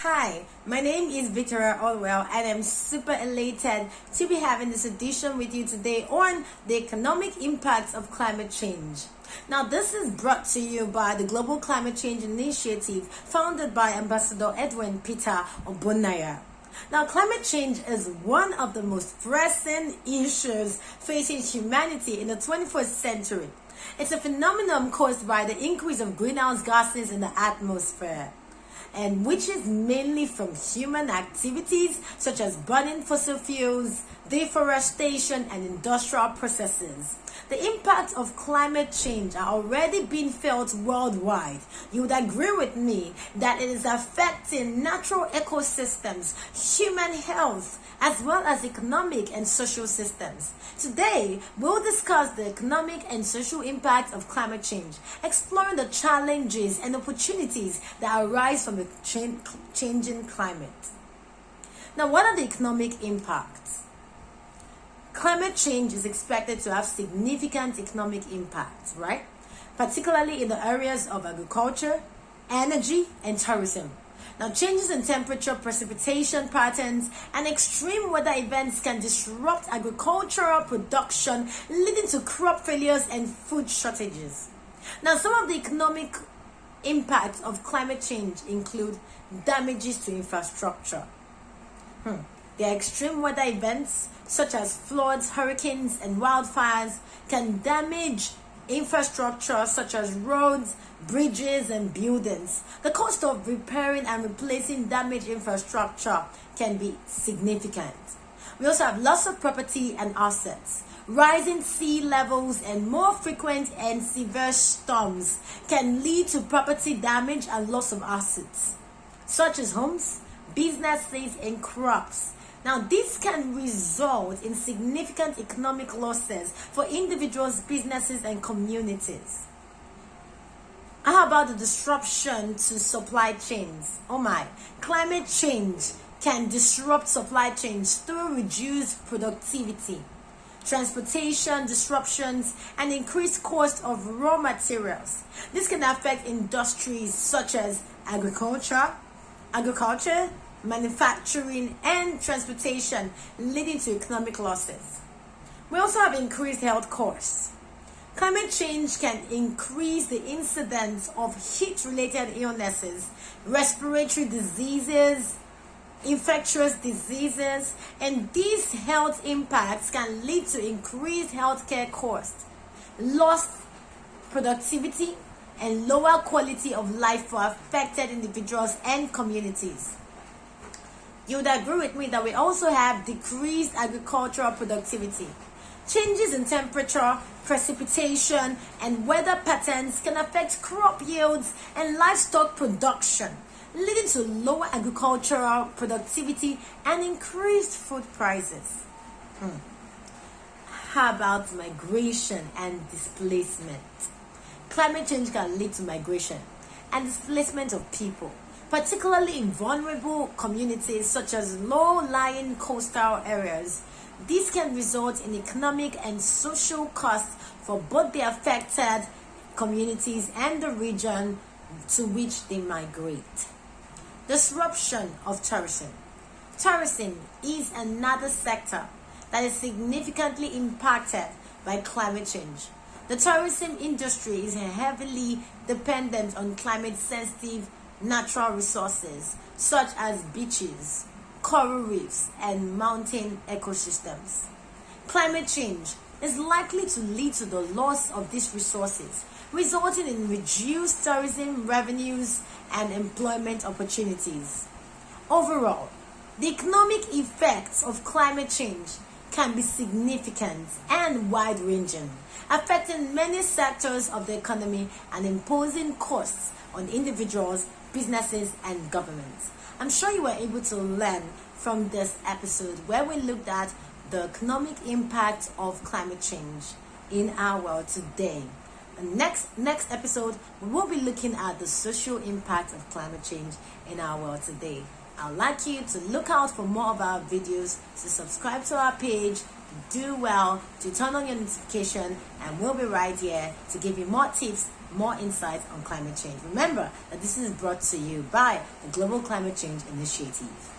Hi, my name is Victoria Orwell and I'm super elated to be having this edition with you today on the economic impacts of climate change. Now, this is brought to you by the Global Climate Change Initiative founded by Ambassador Edwin Peter Obonaya. Now, climate change is one of the most pressing issues facing humanity in the 21st century. It's a phenomenon caused by the increase of greenhouse gases in the atmosphere, and which is mainly from human activities such as burning fossil fuels, deforestation, and industrial processes. The impacts of climate change are already being felt worldwide. You would agree with me that it is affecting natural ecosystems, human health, as well as economic and social systems. Today, we'll discuss the economic and social impacts of climate change, exploring the challenges and opportunities that arise from the changing climate. Now, what are the economic impacts? Climate change is expected to have significant economic impacts, right? Particularly in the areas of agriculture, energy, and tourism. Now, changes in temperature, precipitation patterns, and extreme weather events can disrupt agricultural production, leading to crop failures and food shortages. Now, some of the economic impacts of climate change include damages to infrastructure. The extreme weather events such as floods, hurricanes, and wildfires can damage infrastructure such as roads, bridges, and buildings. The cost of repairing and replacing damaged infrastructure can be significant. We also have loss of property and assets. Rising sea levels and more frequent and severe storms can lead to property damage and loss of assets, such as homes, businesses, and crops. Now, this can result in significant economic losses for individuals, businesses, and communities. How about the disruption to supply chains? Oh my, climate change can disrupt supply chains through reduced productivity, transportation disruptions, and increased cost of raw materials. This can affect industries such as agriculture, manufacturing, and transportation, leading to economic losses. We also have increased health costs. Climate change can increase the incidence of heat-related illnesses, respiratory diseases, infectious diseases, and these health impacts can lead to increased healthcare costs, lost productivity, and lower quality of life for affected individuals and communities. You would agree with me that we also have decreased agricultural productivity. Changes in temperature, precipitation, and weather patterns can affect crop yields and livestock production, leading to lower agricultural productivity and increased food prices. How about migration and displacement? Climate change can lead to migration and displacement of people, particularly in vulnerable communities such as low-lying coastal areas. This can result in economic and social costs for both the affected communities and the region to which they migrate. Disruption of tourism. Tourism is another sector that is significantly impacted by climate change. The tourism industry is heavily dependent on climate-sensitive natural resources such as beaches, coral reefs, and mountain ecosystems. Climate change is likely to lead to the loss of these resources, resulting in reduced tourism revenues and employment opportunities. Overall, the economic effects of climate change can be significant and wide-ranging, affecting many sectors of the economy and imposing costs on individuals, businesses, and governments. I'm sure you were able to learn from this episode where we looked at the economic impact of climate change in our world today. Next episode, we will be looking at the social impact of climate change in our world today. I'd like you to look out for more of our videos, to subscribe to our page, do well to turn on your notification, and we'll be right here to give you more tips more insights on climate change. Remember that this is brought to you by the Global Climate Change Initiative.